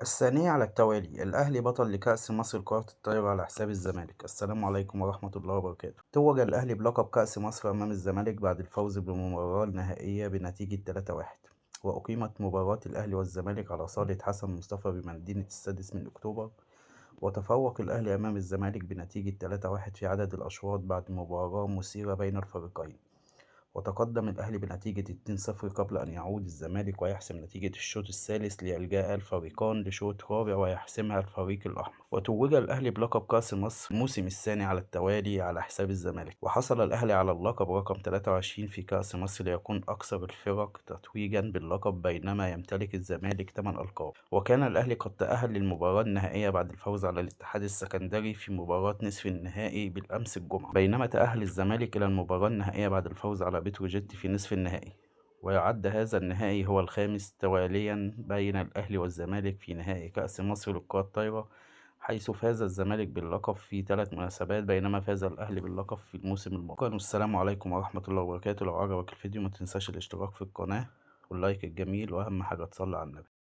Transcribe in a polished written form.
الثانية على التوالي الأهلي بطل لكأس مصر لكرة الطايرة على حساب الزمالك. السلام عليكم ورحمة الله وبركاته. توج الأهلي بلقب كأس مصر أمام الزمالك بعد الفوز بالمباراة النهائية بنتيجة 3-1. وأقيمت مباراة الأهلي والزمالك على صالة حسن مصطفى بمدينة السادس من أكتوبر. وتفوق الأهلي أمام الزمالك بنتيجة 3-1 في عدد الأشواط بعد مباراة مثيرة بين الفريقين. وتقدم الأهلي بنتيجة 2-0 قبل أن يعود الزمالك ويحسم نتيجة الشوط الثالث ليلجأ الفريقان لشوط رابع ويحسمها الفريق الأحمر. وتوج الأهلي بلقب كأس مصر الموسم الثاني على التوالي على حساب الزمالك. وحصل الأهلي على اللقب رقم 23 في كأس مصر ليكون أكثر الفرق تتويجا باللقب بينما يمتلك الزمالك 8 ألقاب. وكان الأهلي قد تأهل للمباراة النهائية بعد الفوز على الاتحاد السكندري في مباراة نصف النهائي بالأمس الجمعة، بينما تأهل الزمالك إلى المباراة النهائية بعد الفوز على بتروجيت في نصف النهائي. ويعد هذا النهائي هو الخامس تواليا بين الأهلي والزمالك في نهائي كأس مصر للكرة الطايرة، حيث فاز الزمالك باللقب في 3 مناسبات بينما فاز الأهلي باللقب في الموسم الماضي. والسلام عليكم ورحمة الله وبركاته. لو عجبك الفيديو ما تنساش الاشتراك في القناة واللايك الجميل، وأهم حاجة تصلي على النبي.